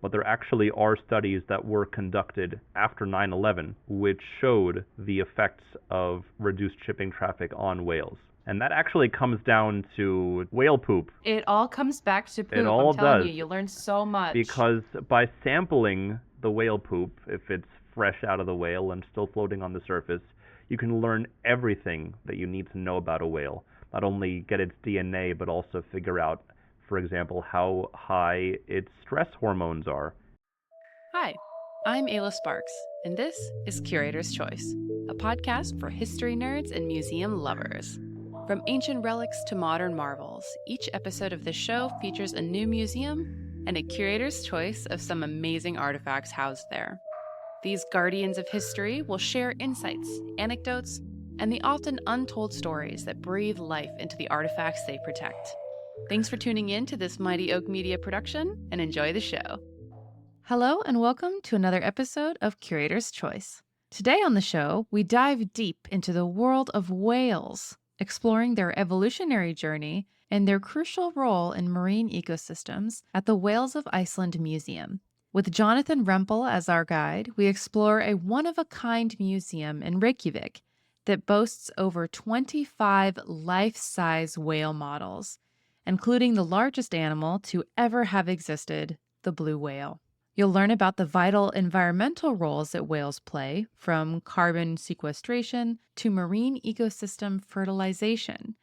But there actually are studies that were conducted after 9/11 which showed the effects of reduced shipping traffic on whales. And that actually comes down to whale poop. It all comes back to It poop. I'm all telling you, does. you learn so much. Because by sampling the whale poop, if it's fresh out of the whale and still floating on the surface, you can learn everything that you need to know about a whale. Not only get its DNA, but also figure out, for example, how high its stress hormones are. Hi, I'm Ayla Sparks, and this is Curator's Choice, a podcast for history nerds and museum lovers. From ancient relics to modern marvels, each episode of the show features a new museum and a curator's choice of some amazing artifacts housed there. These guardians of history will share insights, anecdotes, and the often untold stories that breathe life into the artifacts they protect. Thanks for tuning in to this Mighty Oak Media production, and enjoy the show. Hello, and welcome to another episode of Curator's Choice. Today on the show, we dive deep into the world of whales, exploring their evolutionary journey and their crucial role in marine ecosystems at the Whales of Iceland Museum. With Jonathan Rempel as our guide, we explore a one-of-a-kind museum in Reykjavik that boasts over 25 life-size whale models, including the largest animal to ever have existed, the blue whale. You'll learn about the vital environmental roles that whales play, from carbon sequestration to marine ecosystem fertilization,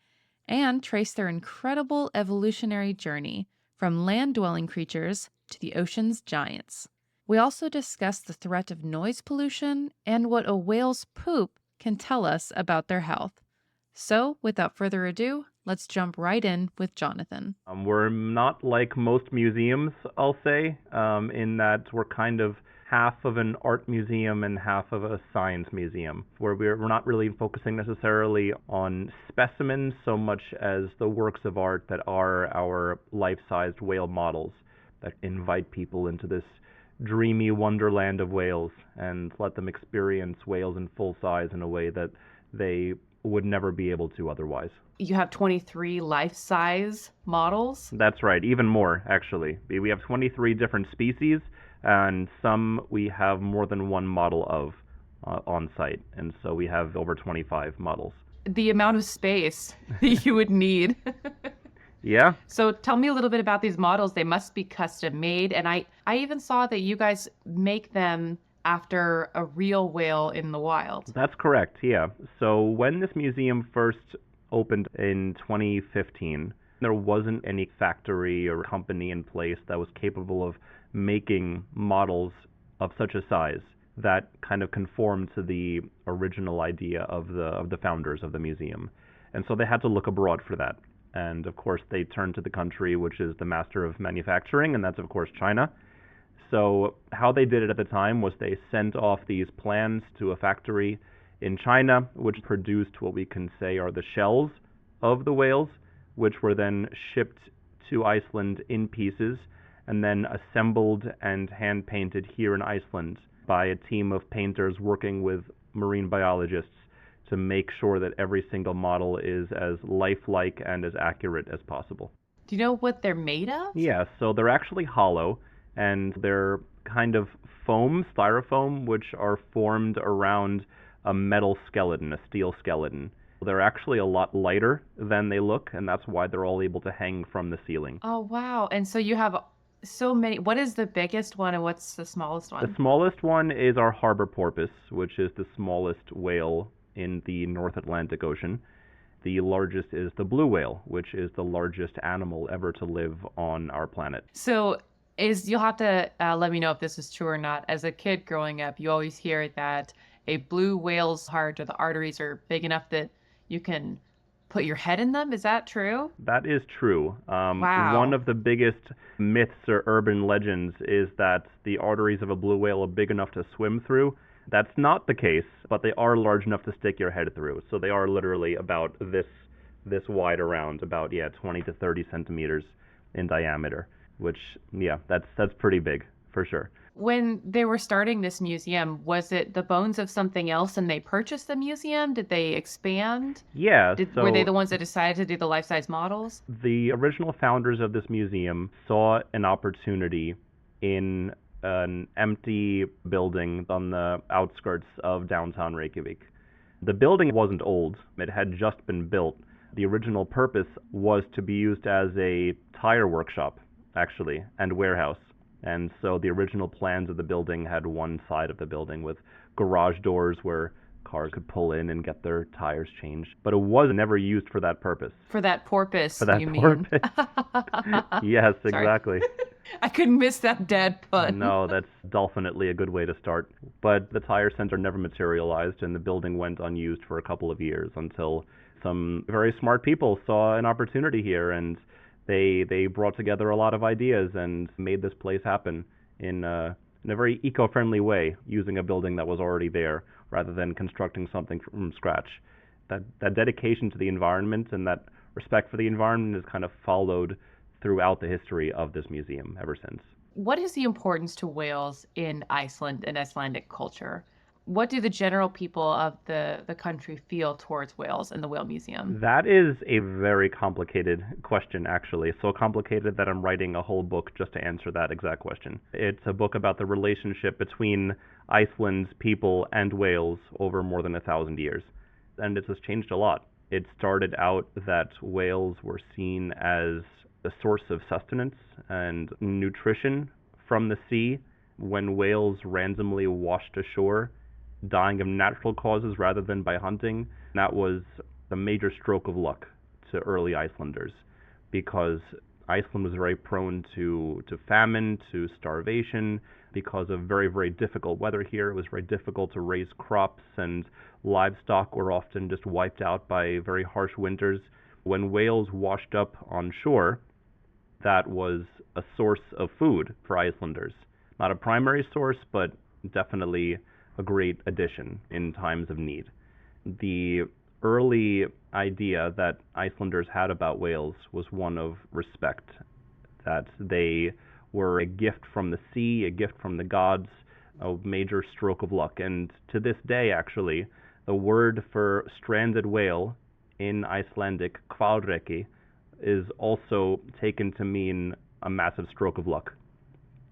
and trace their incredible evolutionary journey from land-dwelling creatures to the ocean's giants. We also discuss the threat of noise pollution and what a whale's poop can tell us about their health. So, without further ado, let's jump right in with Jonathan. We're not like most museums, I'll say, in that we're kind of half of an art museum and half of a science museum, where we're not really focusing necessarily on specimens so much as the works of art that are our life-sized whale models that invite people into this dreamy wonderland of whales and let them experience whales in full size in a way that they would never be able to otherwise. You have 23 life-size models? That's right, even more, actually. We have 23 different species, and some we have more than one model of on site, and so we have over 25 models. The amount of space you would need. Yeah? So tell me a little bit about these models. They must be custom made, and I even saw that you guys make them after a real whale in the wild. That's correct, yeah. So when this museum first opened in 2015, there wasn't any factory or company in place that was capable of making models of such a size that kind of conformed to the original idea of the founders of the museum. And so they had to look abroad for that. And of course they turned to the country which is the master of manufacturing, and that's of course China. So how they did it at the time was they sent off these plans to a factory in China, which produced what we can say are the shells of the whales, which were then shipped to Iceland in pieces and then assembled and hand-painted here in Iceland by a team of painters working with marine biologists to make sure that every single model is as lifelike and as accurate as possible. Do you know what they're made of? Yeah, so they're actually hollow, and they're kind of foam, styrofoam, which are formed around a metal skeleton, a steel skeleton. They're actually a lot lighter than they look, and that's why they're all able to hang from the ceiling. Oh, wow. And so you have so many. What is the biggest one and what's the smallest one? The smallest one is our harbor porpoise, which is the smallest whale in the North Atlantic Ocean. The largest is the blue whale, which is the largest animal ever to live on our planet. So you'll have to let me know if this is true or not. As a kid growing up, you always hear that a blue whale's heart or the arteries are big enough that you can put your head in them. Is that true? That is true. Wow. One of the biggest myths or urban legends is that the arteries of a blue whale are big enough to swim through. That's not the case, but they are large enough to stick your head through. So they are literally about this wide around, about 20 to 30 centimeters in diameter, which that's pretty big for sure. When they were starting this museum, was it the bones of something else and they purchased the museum? Did they expand? Yeah. Were they the ones that decided to do the life-size models? The original founders of this museum saw an opportunity in an empty building on the outskirts of downtown Reykjavik. The building wasn't old, it had just been built. The original purpose was to be used as a tire workshop, actually, and warehouse. And so the original plans of the building had one side of the building with garage doors where cars could pull in and get their tires changed. But it was never used for that purpose. For that porpoise, For that you mean? purpose. Yes, Sorry. exactly. I couldn't miss that dad pun. No, that's definitely a good way to start. But the tire center never materialized, and the building went unused for a couple of years until some very smart people saw an opportunity here, and they brought together a lot of ideas and made this place happen in a very eco-friendly way, using a building that was already there rather than constructing something from scratch. That dedication to the environment and that respect for the environment is kind of followed throughout the history of this museum ever since. What is the importance to whales in Iceland and Icelandic culture? What do the general people of the country feel towards whales and the Whale Museum? That is a very complicated question, actually. So complicated that I'm writing a whole book just to answer that exact question. It's a book about the relationship between Iceland's people and whales over more than 1,000 years. And it has changed a lot. It started out that whales were seen as a source of sustenance and nutrition from the sea. When whales randomly washed ashore, dying of natural causes rather than by hunting, that was a major stroke of luck to early Icelanders, because Iceland was very prone to famine, to starvation, because of very, very difficult weather here. It was very difficult to raise crops, and livestock were often just wiped out by very harsh winters. When whales washed up on shore, that was a source of food for Icelanders. Not a primary source, but definitely a great addition in times of need. The early idea that Icelanders had about whales was one of respect, that they were a gift from the sea, a gift from the gods, a major stroke of luck. And to this day, actually, the word for stranded whale in Icelandic, hvalreki, is also taken to mean a massive stroke of luck.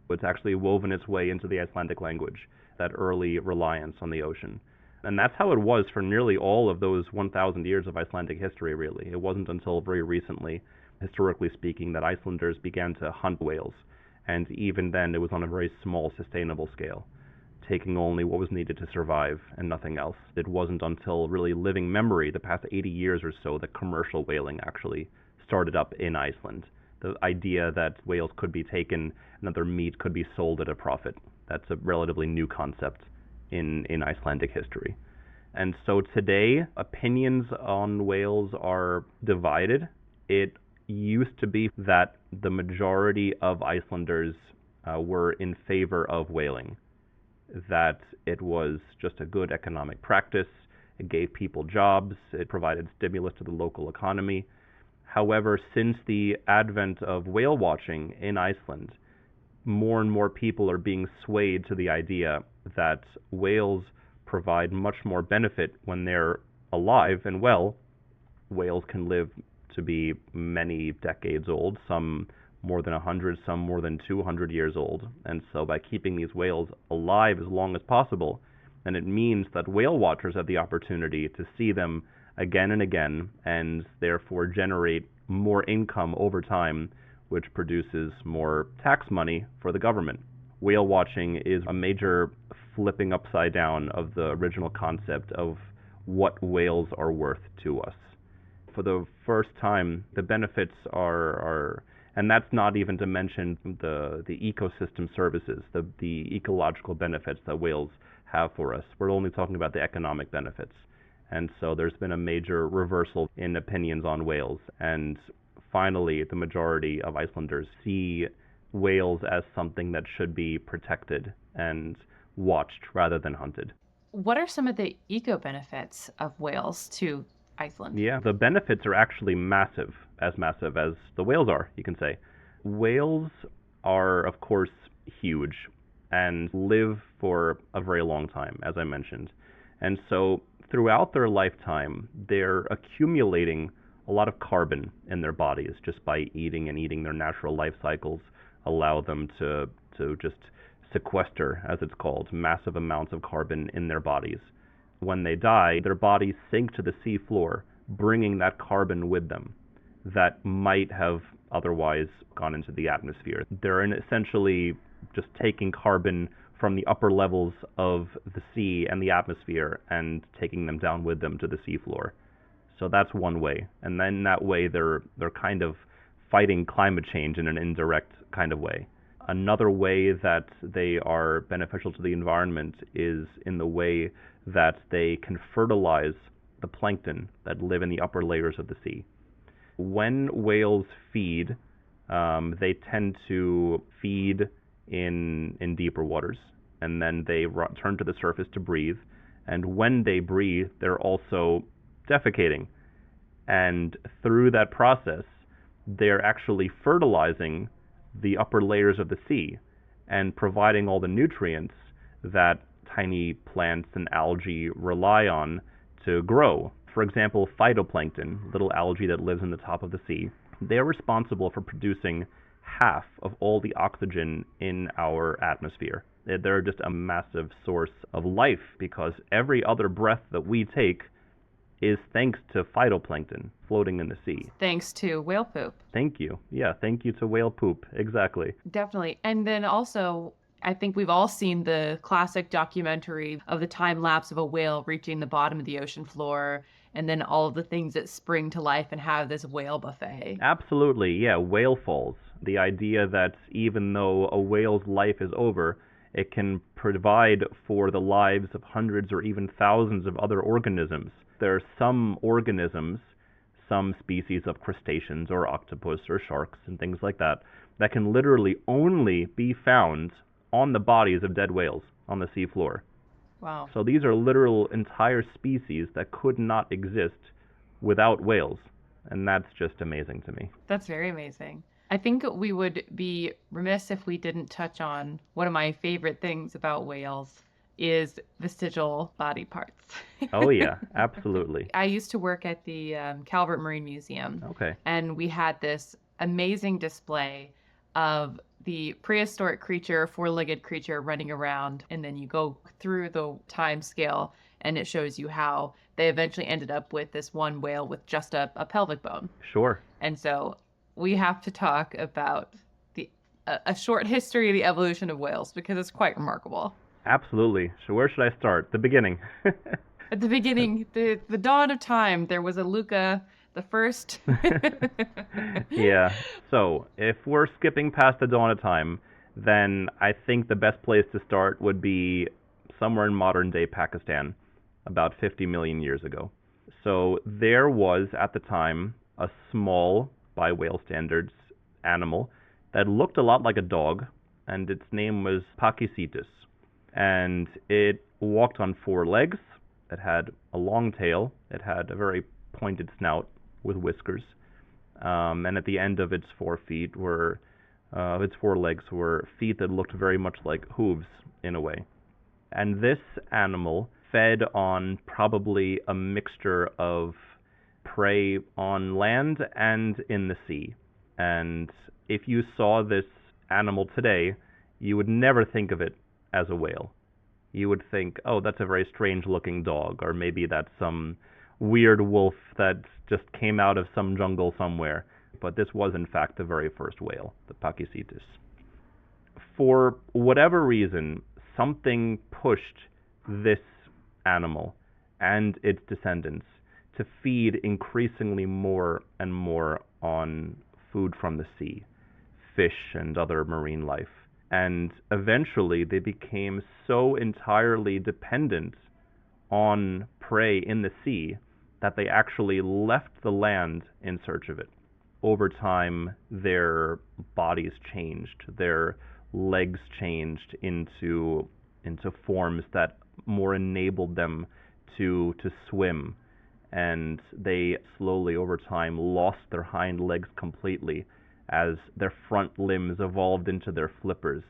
It's actually woven its way into the Icelandic language, that early reliance on the ocean. And that's how it was for nearly all of those 1,000 years of Icelandic history, really. It wasn't until very recently, historically speaking, that Icelanders began to hunt whales. And even then, it was on a very small, sustainable scale, taking only what was needed to survive and nothing else. It wasn't until really living memory, the past 80 years or so, that commercial whaling actually started up in Iceland. The idea that whales could be taken and that their meat could be sold at a profit. That's a relatively new concept in Icelandic history. And so today, opinions on whales are divided. It used to be that the majority of Icelanders were in favor of whaling, that it was just a good economic practice, it gave people jobs, it provided stimulus to the local economy. However, since the advent of whale watching in Iceland, more and more people are being swayed to the idea that whales provide much more benefit when they're alive and well. Whales can live to be many decades old, some more than 100, some more than 200 years old. And so by keeping these whales alive as long as possible, then it means that whale watchers have the opportunity to see them again and again, and therefore generate more income over time, which produces more tax money for the government. Whale watching is a major flipping upside down of the original concept of what whales are worth to us. For the first time, the benefits are and that's not even to mention the ecosystem services, the ecological benefits that whales have for us. We're only talking about the economic benefits. And so there's been a major reversal in opinions on whales. And finally, the majority of Icelanders see whales as something that should be protected and watched rather than hunted. What are some of the eco benefits of whales to Iceland? Yeah, the benefits are actually massive as the whales are, you can say. Whales are, of course, huge and live for a very long time, as I mentioned. And so throughout their lifetime, they're accumulating a lot of carbon in their bodies just by eating, and eating. Their natural life cycles allow them to to just sequester, as it's called, massive amounts of carbon in their bodies. When they die, their bodies sink to the sea floor, bringing that carbon with them that might have otherwise gone into the atmosphere. They're essentially just taking carbon from the upper levels of the sea and the atmosphere and taking them down with them to the seafloor. So that's one way. And then that way they're kind of fighting climate change in an indirect kind of way. Another way that they are beneficial to the environment is in the way that they can fertilize the plankton that live in the upper layers of the sea. When whales feed, they tend to feed in deeper waters, and then they return to the surface to breathe. And when they breathe, they're also defecating. And through that process, they're actually fertilizing the upper layers of the sea and providing all the nutrients that tiny plants and algae rely on to grow. For example, phytoplankton, little algae that lives in the top of the sea, they're responsible for producing half of all the oxygen in our atmosphere. They're just a massive source of life because every other breath that we take is thanks to phytoplankton floating in the sea. Thanks to whale poop. Thank you. Yeah, thank you to whale poop. Exactly. Definitely. And then also, I think we've all seen the classic documentary of the time lapse of a whale reaching the bottom of the ocean floor, and then all of the things that spring to life and have this whale buffet. Absolutely. Yeah, whale falls. The idea that even though a whale's life is over, it can provide for the lives of hundreds or even thousands of other organisms. There are some organisms, some species of crustaceans or octopus or sharks and things like that, that can literally only be found on the bodies of dead whales on the seafloor. Wow. So these are literal entire species that could not exist without whales. And that's just amazing to me. That's very amazing. I think we would be remiss if we didn't touch on one of my favorite things about whales is vestigial body parts. Oh, yeah, absolutely. I used to work at the Calvert Marine Museum. Okay. And we had this amazing display of the prehistoric creature, four-legged creature running around. And then you go through the time scale and it shows you how they eventually ended up with this one whale with just a pelvic bone. Sure. And so we have to talk about a short history of the evolution of whales because it's quite remarkable. Absolutely. So where should I start? The beginning. At the beginning, the dawn of time, there was a Luca, the first. Yeah. So if we're skipping past the dawn of time, then I think the best place to start would be somewhere in modern-day Pakistan, about 50 million years ago. So there was, at the time, a small, by whale standards, animal that looked a lot like a dog, and its name was Pachycetus. And it walked on four legs. It had a long tail. It had a very pointed snout with whiskers. And at the end of its 4 feet were, its 4 legs were feet that looked very much like hooves in a way. And this animal fed on probably a mixture of prey on land and in the sea. And if you saw this animal today, you would never think of it as a whale. You would think, oh, that's a very strange looking dog, or maybe that's some weird wolf that just came out of some jungle somewhere. But this was in fact the very first whale, the Pachycetus. For whatever reason, something pushed this animal and its descendants to feed increasingly more and more on food from the sea, fish and other marine life. And eventually they became so entirely dependent on prey in the sea that they actually left the land in search of it. Over time, their bodies changed. Their legs changed into forms that more enabled them to swim. And they slowly, over time, lost their hind legs completely as their front limbs evolved into their flippers.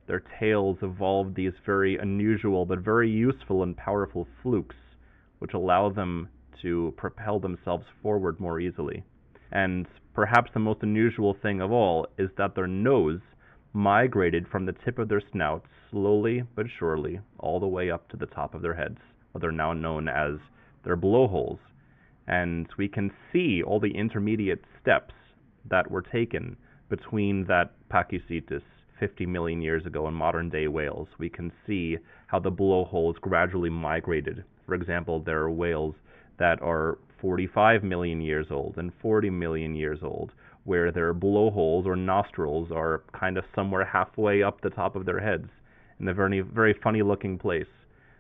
Their tails evolved these very unusual but very useful and powerful flukes, which allow them to propel themselves forward more easily. And perhaps the most unusual thing of all is that their nose migrated from the tip of their snouts slowly but surely all the way up to the top of their heads, what are now known as their blowholes. And we can see all the intermediate steps that were taken between that Pachycetus 50 million years ago and modern day whales. We can see how the blowholes gradually migrated. For example, there are whales that are 45 million years old and 40 million years old, where their blowholes or nostrils are kind of somewhere halfway up the top of their heads in a very, very funny looking place.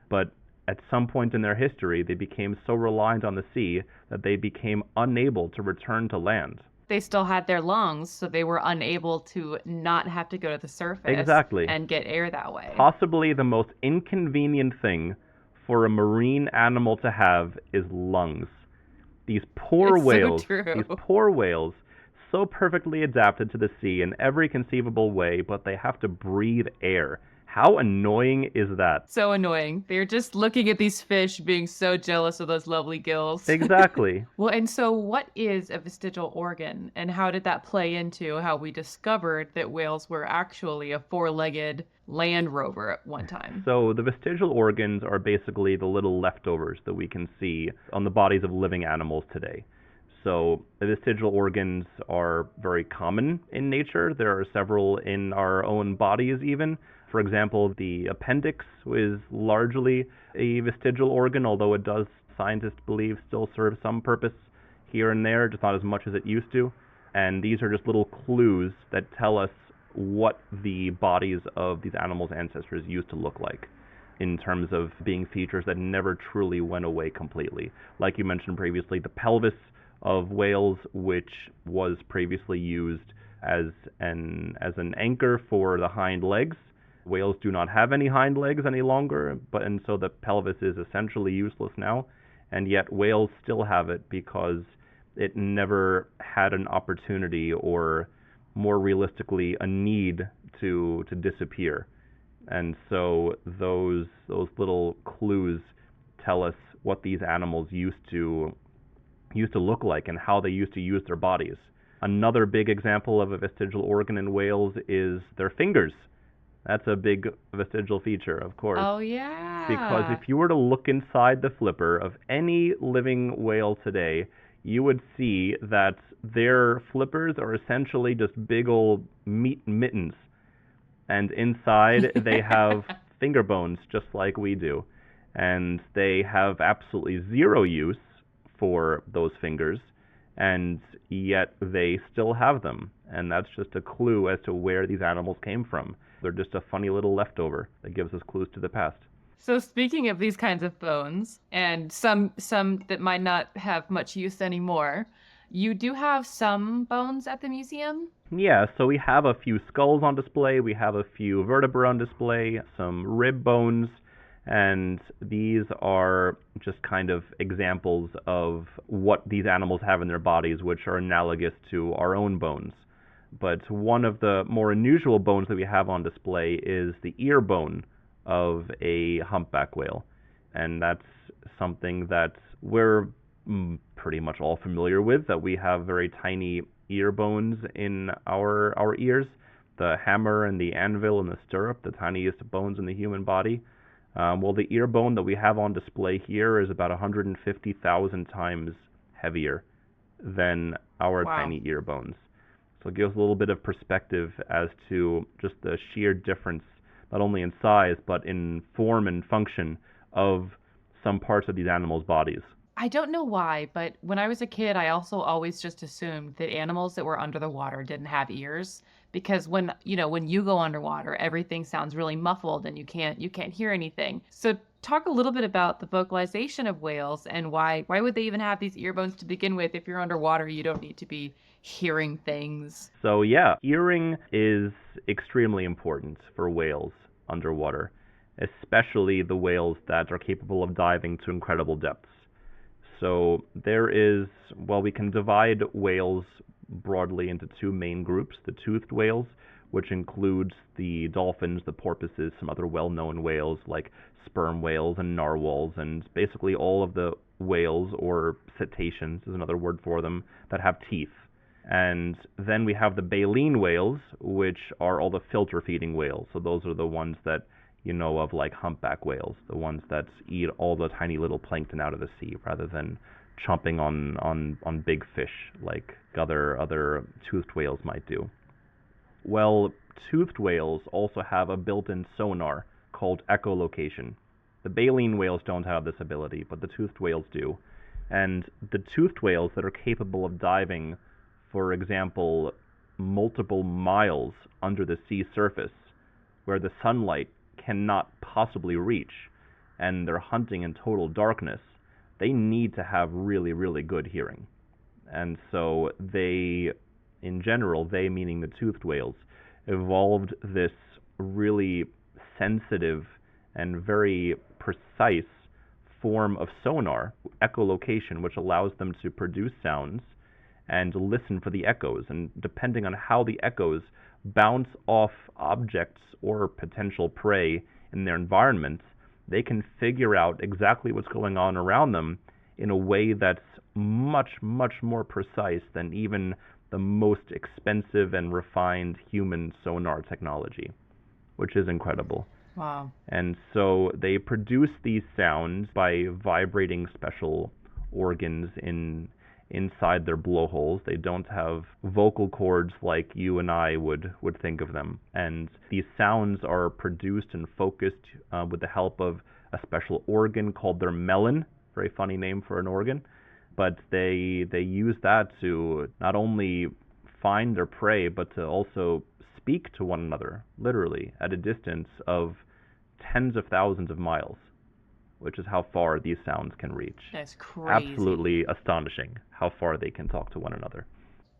But at some point in their history, they became so reliant on the sea that they became unable to return to land. They still had their lungs, so they were unable to not have to go to the surface Exactly. and get air that way. Possibly the most inconvenient thing for a marine animal to have is lungs. These poor whales, so perfectly adapted to the sea in every conceivable way, but they have to breathe air. How annoying is that? So annoying. They're just looking at these fish being so jealous of those lovely gills. Exactly. Well, and so what is a vestigial organ, and how did that play into how we discovered that whales were actually a four-legged land rover at one time? So the vestigial organs are basically the little leftovers that we can see on the bodies of living animals today. So the vestigial organs are very common in nature. There are several in our own bodies even. For example, the appendix is largely a vestigial organ, although it does, scientists believe, still serve some purpose here and there, just not as much as it used to. And these are just little clues that tell us what the bodies of these animals' ancestors used to look like, in terms of being features that never truly went away completely. Like you mentioned previously, the pelvis of whales, which was previously used as an anchor for the hind legs. Whales do not have any hind legs any longer, and so the pelvis is essentially useless now, and yet whales still have it because it never had an opportunity, or more realistically, a need to disappear. And so those little clues tell us what these animals used to look like and how they used to use their bodies. Another big example of a vestigial organ in whales is their fingers. That's a big vestigial feature, of course. Oh, yeah. Because if you were to look inside the flipper of any living whale today, you would see that their flippers are essentially just big old meat mittens. And inside they have finger bones, just like we do. And they have absolutely zero use for those fingers, and yet they still have them. And that's just a clue as to where these animals came from. They're just a funny little leftover that gives us clues to the past. So speaking of these kinds of bones, and some that might not have much use anymore, you do have some bones at the museum? Yeah, so we have a few skulls on display, we have a few vertebrae on display, some rib bones, and these are just kind of examples of what these animals have in their bodies, which are analogous to our own bones. But one of the more unusual bones that we have on display is the ear bone of a humpback whale. And that's something that we're pretty much all familiar with, that we have very tiny ear bones in our ears. The hammer and the anvil and the stirrup, the tiniest bones in the human body. Well, the ear bone that we have on display here is about 150,000 times heavier than our tiny ear bones. So it gives a little bit of perspective as to just the sheer difference, not only in size, but in form and function of some parts of these animals' bodies. I don't know why, but when I was a kid, I also always just assumed that animals that were under the water didn't have ears, because when you go underwater, everything sounds really muffled and you can't hear anything. So talk a little bit about the vocalization of whales and why would they even have these ear bones to begin with? If you're underwater, you don't need to be hearing things. So yeah, hearing is extremely important for whales underwater, especially the whales that are capable of diving to incredible depths. So we can divide whales broadly into two main groups: the toothed whales, which includes the dolphins, the porpoises, some other well-known whales like sperm whales and narwhals, and basically all of the whales, or cetaceans is another word for them, that have teeth. And then we have the baleen whales, which are all the filter feeding whales. So those are the ones that you know of, like humpback whales, the ones that eat all the tiny little plankton out of the sea rather than chomping on big fish like other toothed whales might do. Well, toothed whales also have a built-in sonar called echolocation. The baleen whales don't have this ability, but the toothed whales do. And the toothed whales that are capable of diving, for example, multiple miles under the sea surface, where the sunlight cannot possibly reach, and they're hunting in total darkness, they need to have really, really good hearing. And so they, in general, they meaning the toothed whales, evolved this really sensitive and very precise form of sonar, echolocation, which allows them to produce sounds and listen for the echoes. And depending on how the echoes bounce off objects or potential prey in their environment, they can figure out exactly what's going on around them in a way that's much, much more precise than even the most expensive and refined human sonar technology, which is incredible. Wow. And so they produce these sounds by vibrating special organs inside their blowholes. They don't have vocal cords like you and I would think of them. And these sounds are produced and focused with the help of a special organ called their melon. Very funny name for an organ. But they use that to not only find their prey, but to also speak to one another, literally, at a distance of tens of thousands of miles, which is how far these sounds can reach. That's crazy. Absolutely astonishing how far they can talk to one another.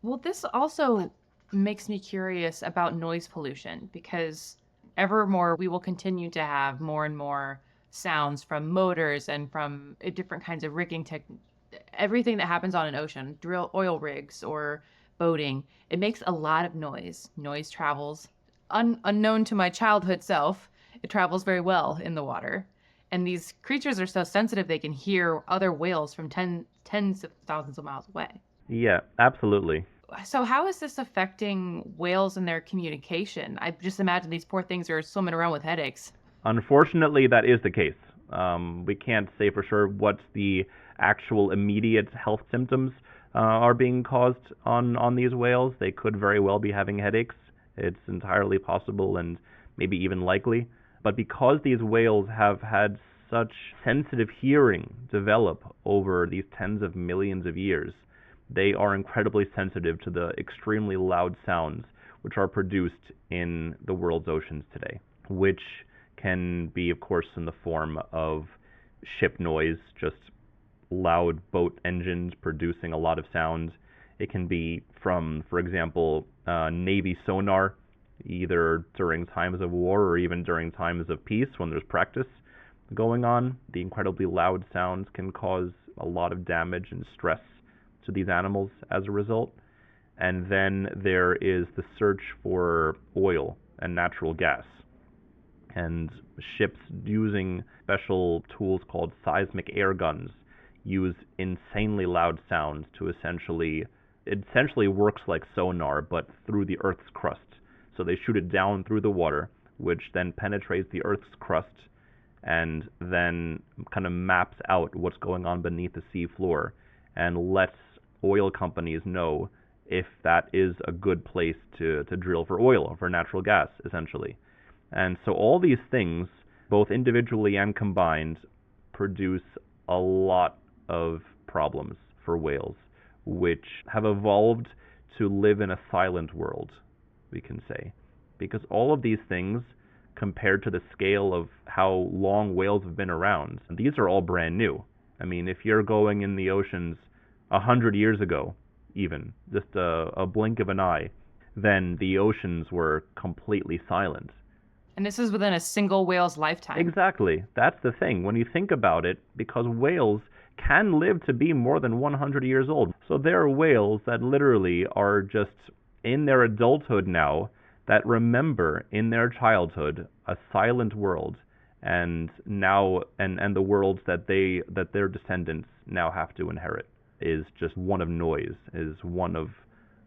Well, this also makes me curious about noise pollution, because evermore we will continue to have more and more sounds from motors and from different kinds of rigging everything that happens on an ocean, drill oil rigs or boating. It makes a lot of noise. Noise travels unknown to my childhood self. It travels very well in the water. And these creatures are so sensitive they can hear other whales from tens of thousands of miles away. Yeah, absolutely. So how is this affecting whales and their communication? I just imagine these poor things are swimming around with headaches. Unfortunately, that is the case. We can't say for sure what the actual immediate health symptoms are being caused on these whales. They could very well be having headaches. It's entirely possible and maybe even likely. But because these whales have had such sensitive hearing develop over these tens of millions of years, they are incredibly sensitive to the extremely loud sounds which are produced in the world's oceans today, which can be, of course, in the form of ship noise, just loud boat engines producing a lot of sound. It can be from, for example, Navy sonar, either during times of war or even during times of peace when there's practice going on. The incredibly loud sounds can cause a lot of damage and stress to these animals as a result. And then there is the search for oil and natural gas. And ships using special tools called seismic air guns use insanely loud sounds to essentially works like sonar, but through the Earth's crust. So they shoot it down through the water, which then penetrates the Earth's crust and then kind of maps out what's going on beneath the sea floor and lets oil companies know if that is a good place to drill for oil or for natural gas, essentially. And so all these things, both individually and combined, produce a lot of problems for whales, which have evolved to live in a silent world, we can say. Because all of these things, compared to the scale of how long whales have been around, these are all brand new. I mean, if you're going in the oceans 100 years ago, even, just a blink of an eye, then the oceans were completely silent. And this is within a single whale's lifetime. Exactly. That's the thing. When you think about it, because whales can live to be more than 100 years old. So there are whales that literally are just in their adulthood now that remember in their childhood a silent world, and now and the worlds that their descendants now have to inherit is just one of noise, is one of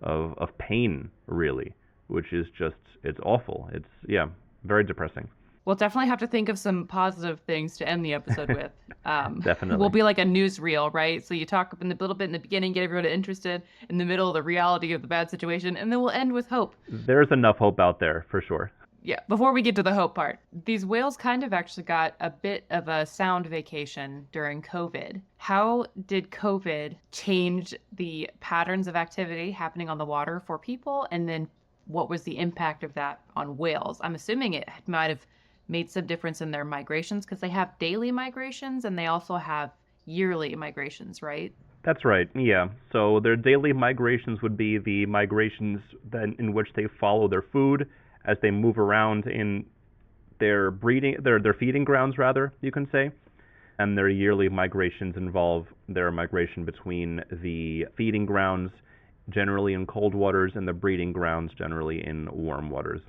of pain, really, which is just, it's awful. It's, yeah, very depressing. We'll definitely have to think of some positive things to end the episode with. We'll Definitely. be like a newsreel, right? So you talk up in the little bit in the beginning, get everyone interested, in the middle, the reality of the bad situation, and then we'll end with hope. There's enough hope out there for sure. Yeah, before we get to the hope part, these whales kind of actually got a bit of a sound vacation during COVID. How did COVID change the patterns of activity happening on the water for people? And then what was the impact of that on whales? I'm assuming it might have made some difference in their migrations because they have daily migrations and they also have yearly migrations, right? That's right. Yeah. So their daily migrations would be the migrations then in which they follow their food as they move around in their feeding grounds, rather, you can say. And their yearly migrations involve their migration between the feeding grounds, generally in cold waters, and the breeding grounds, generally in warm waters.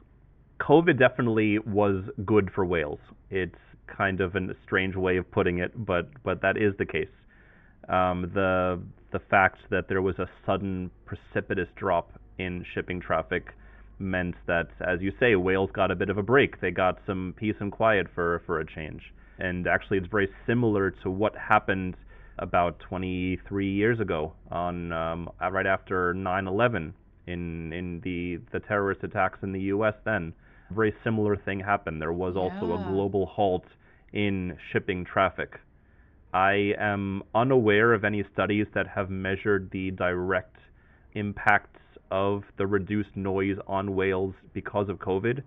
COVID definitely was good for whales. It's kind of a strange way of putting it, but that is the case. The fact that there was a sudden precipitous drop in shipping traffic meant that, as you say, whales got a bit of a break. They got some peace and quiet for a change. And actually, it's very similar to what happened about 23 years ago on right after 9/11 in the terrorist attacks in the U.S. Then, a very similar thing happened. There was also a global halt in shipping traffic. I am unaware of any studies that have measured the direct impacts of the reduced noise on whales because of COVID,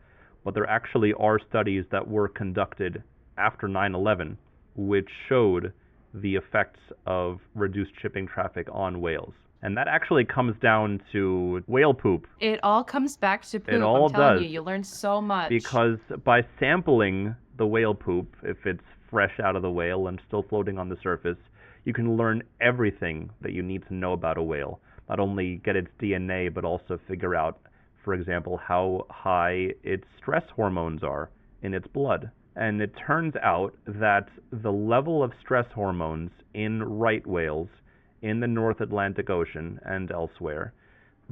but there actually are studies that were conducted after 9/11 which showed the effects of reduced shipping traffic on whales. And that actually comes down to whale poop. It all comes back to poop. It all I'm telling does. you learn so much. Because by sampling the whale poop, if it's fresh out of the whale and still floating on the surface, you can learn everything that you need to know about a whale. Not only get its DNA, but also figure out, for example, how high its stress hormones are in its blood. And it turns out that the level of stress hormones in right whales in the North Atlantic Ocean and elsewhere,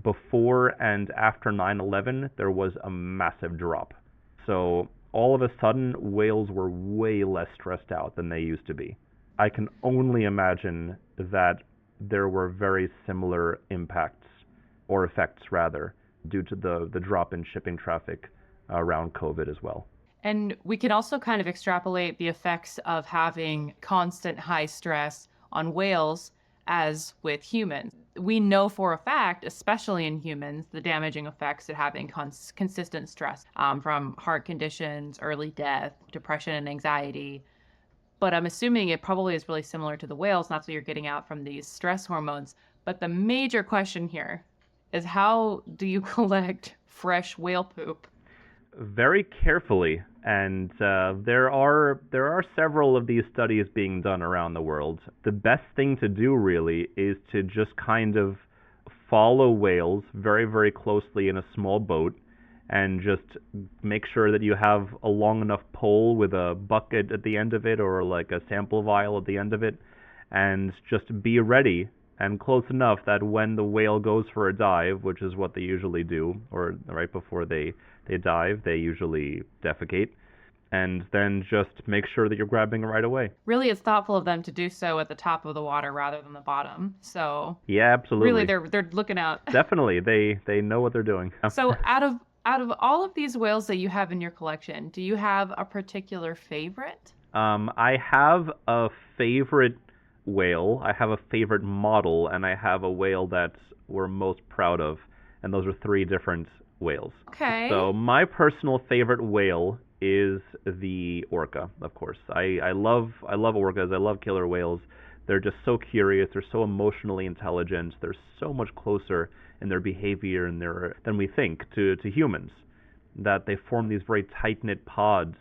before and after 9/11, there was a massive drop. So all of a sudden, whales were way less stressed out than they used to be. I can only imagine that there were very similar impacts, or effects rather, due to the drop in shipping traffic around COVID as well. And we can also kind of extrapolate the effects of having constant high stress on whales as with humans. We know for a fact, especially in humans, the damaging effects of having consistent stress from heart conditions, early death, depression, and anxiety. But I'm assuming it probably is really similar to the whales, not that you're getting out from these stress hormones. But the major question here is, how do you collect fresh whale poop? Very carefully, and there are several of these studies being done around the world. The best thing to do really is to just kind of follow whales very, very closely in a small boat, and just make sure that you have a long enough pole with a bucket at the end of it, or like a sample vial at the end of it, and just be ready and close enough that when the whale goes for a dive, which is what they usually do, or right before they dive, they usually defecate, and then just make sure that you're grabbing it right away. Really, it's thoughtful of them to do so at the top of the water rather than the bottom. So yeah, absolutely. Really, they're looking out. Definitely, they know what they're doing. So out of all of these whales that you have in your collection, do you have a particular favorite? I have a favorite whale. I have a favorite model, and I have a whale that we're most proud of, and those are three different whales. Okay. So my personal favorite whale is the orca, of course. I love orcas. I love killer whales. They're just so curious. They're so emotionally intelligent. They're so much closer in their behavior and than we think to humans. That they form these very tight-knit pods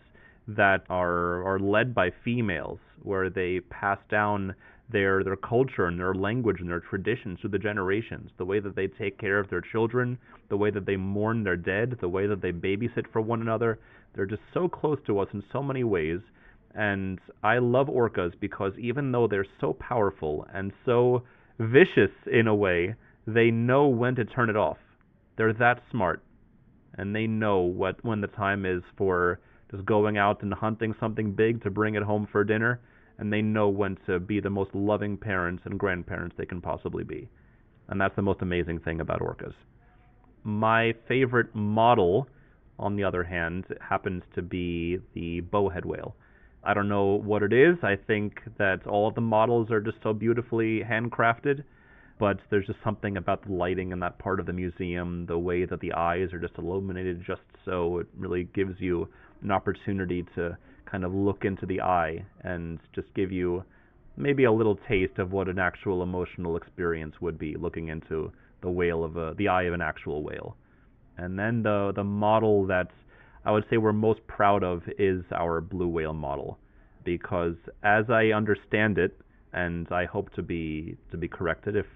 that are led by females, where they pass down their culture and their language and their traditions through the generations, the way that they take care of their children, the way that they mourn their dead, the way that they babysit for one another. They're just so close to us in so many ways. And I love orcas because even though they're so powerful and so vicious in a way, they know when to turn it off. They're that smart, and they know when the time is for just going out and hunting something big to bring it home for dinner, and they know when to be the most loving parents and grandparents they can possibly be. And that's the most amazing thing about orcas. My favorite model, on the other hand, happens to be the bowhead whale. I don't know what it is. I think that all of the models are just so beautifully handcrafted, but there's just something about the lighting in that part of the museum, the way that the eyes are just illuminated just so it really gives you an opportunity to kind of look into the eye and just give you maybe a little taste of what an actual emotional experience would be looking into the eye of an actual whale. And then the model that I would say we're most proud of is our blue whale model, because as I understand it, and I hope to be corrected if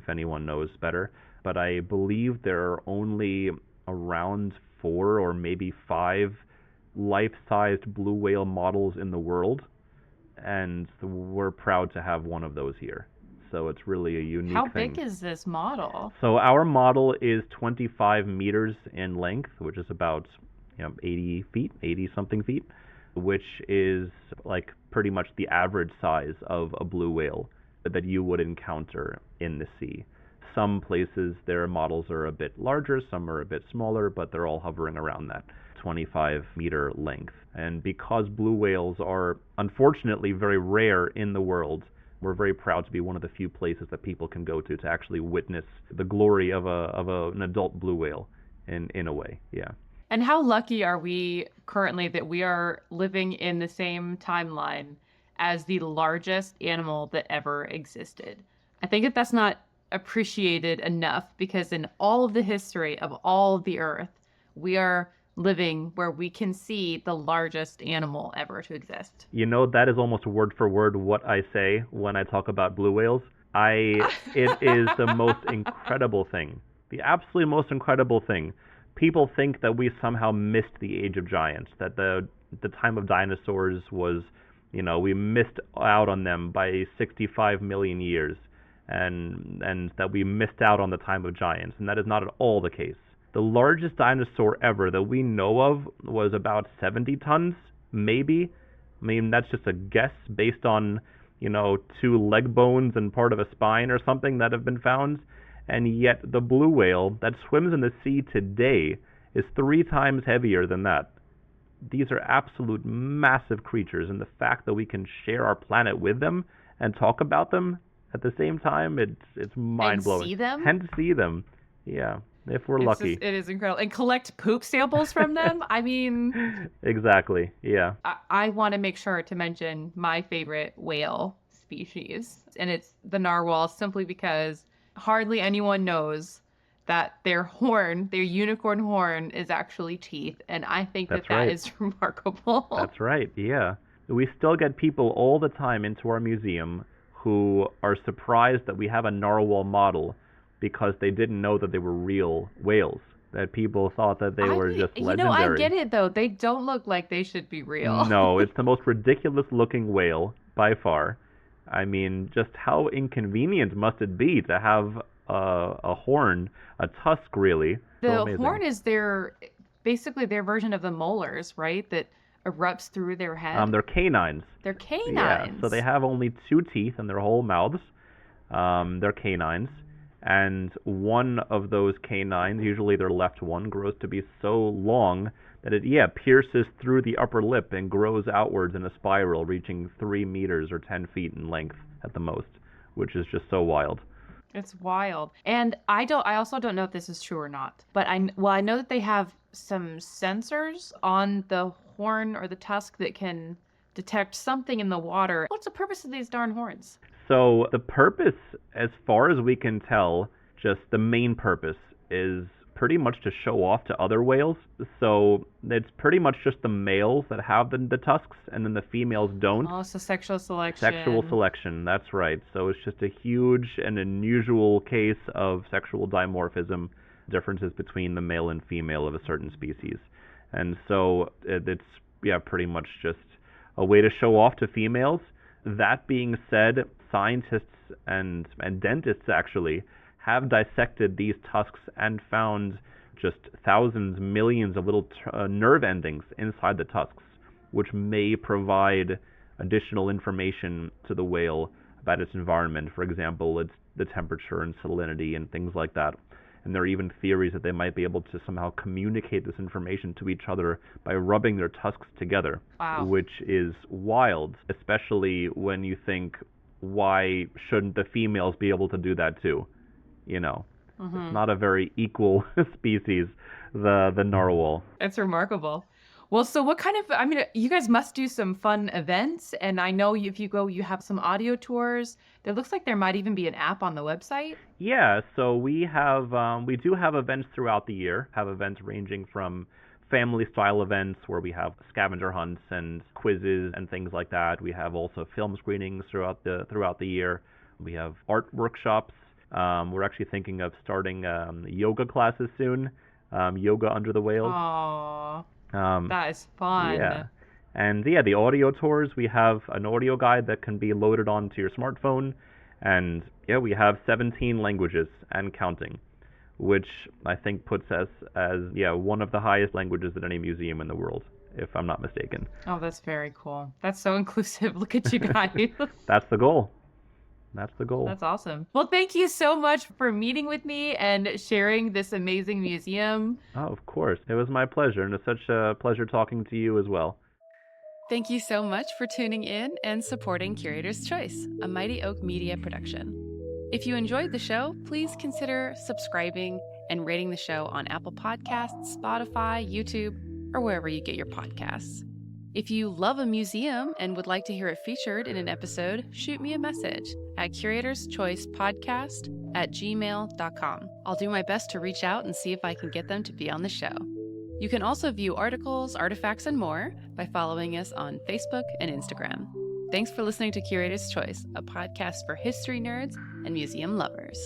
anyone knows better, but I believe there are only around 4 or maybe 5 life-sized blue whale models in the world, and we're proud to have one of those here. So it's really a unique How thing. big is this model? So our model is 25 meters in length, which is about 80 feet, 80 something feet, which is like pretty much the average size of a blue whale that you would encounter in the sea. Some places their models are a bit larger, some are a bit smaller, but they're all hovering around that 25-meter length. And because blue whales are unfortunately very rare in the world, we're very proud to be one of the few places that people can go to actually witness the glory of an adult blue whale in a way. Yeah. And how lucky are we currently that we are living in the same timeline as the largest animal that ever existed? I think that that's not appreciated enough, because in all of the history of all of the earth, we are living where we can see the largest animal ever to exist. That is almost word for word what I say when I talk about blue whales. It is the most incredible thing. The absolutely most incredible thing. People think that we somehow missed the age of giants, that the time of dinosaurs was, we missed out on them by 65 million years, and that we missed out on the time of giants, and that is not at all the case. The largest dinosaur ever that we know of was about 70 tons, maybe. I mean, that's just a guess based on, 2 leg bones and part of a spine or something that have been found. And yet the blue whale that swims in the sea today is 3 times heavier than that. These are absolute massive creatures, and the fact that we can share our planet with them and talk about them at the same time, it's mind-blowing. And see them? And see them, yeah. If we're lucky. It is incredible. And collect poop samples from them? I mean... Exactly, yeah. I want to make sure to mention my favorite whale species, and it's the narwhal, simply because hardly anyone knows that their unicorn horn, is actually teeth, and I think that right. is remarkable. That's right, yeah. We still get people all the time into our museum who are surprised that we have a narwhal model, because they didn't know that they were real whales, that people thought that they were just legendary. I get it, though. They don't look like they should be real. No, it's the most ridiculous looking whale by far. I mean, just how inconvenient must it be to have a horn, a tusk, really. The horn is basically their version of the molars, right? That erupts through their head. They're canines. They're canines. Yeah, so they have only 2 teeth in their whole mouths. They're canines. And one of those canines, usually their left one, grows to be so long that it pierces through the upper lip and grows outwards in a spiral, reaching 3 meters or 10 feet in length at the most, which is just so wild. It's wild. And I also don't know if this is true or not, but I know that they have some sensors on the horn or the tusk that can detect something in the water. What's the purpose of these darn horns? So the purpose, as far as we can tell, just the main purpose is pretty much to show off to other whales. So it's pretty much just the males that have the tusks, and then the females don't. Oh, so sexual selection. Sexual selection, that's right. So it's just a huge and unusual case of sexual dimorphism, differences between the male and female of a certain species. And so it's pretty much just a way to show off to females. That being said, scientists and dentists actually have dissected these tusks and found just thousands, millions of little nerve endings inside the tusks, which may provide additional information to the whale about its environment. For example, its the temperature and salinity and things like that. And there are even theories that they might be able to somehow communicate this information to each other by rubbing their tusks together. Wow. Which is wild, especially when you think, why shouldn't the females be able to do that too? You know, it's not a very equal species, the narwhal. It's remarkable. Well, so what kind of, I mean, you guys must do some fun events. And I know if you go, you have some audio tours. It looks like there might even be an app on the website. Yeah, so we do have events throughout the year. Have events ranging from family-style events where we have scavenger hunts and quizzes and things like that. We have also film screenings throughout the year. We have art workshops. We're actually thinking of starting yoga classes soon. Yoga under the whales. Aww. That is fun. Yeah. And yeah, the audio tours, we have an audio guide that can be loaded onto your smartphone. And yeah, we have 17 languages and counting, which I think puts us as one of the highest languages at any museum in the world, if I'm not mistaken. Oh, that's very cool. That's so inclusive. Look at you guys. That's the goal. That's the goal. That's awesome. Well, thank you so much for meeting with me and sharing this amazing museum. Oh, of course. It was my pleasure, and it's such a pleasure talking to you as well. Thank you so much for tuning in and supporting Curator's Choice, a Mighty Oak Media production. If you enjoyed the show, please consider subscribing and rating the show on Apple Podcasts, Spotify, YouTube, or wherever you get your podcasts. If you love a museum and would like to hear it featured in an episode, shoot me a message at curatorschoicepodcast@gmail.com. I'll do my best to reach out and see if I can get them to be on the show. You can also view articles, artifacts, and more by following us on Facebook and Instagram. Thanks for listening to Curator's Choice, a podcast for history nerds and museum lovers.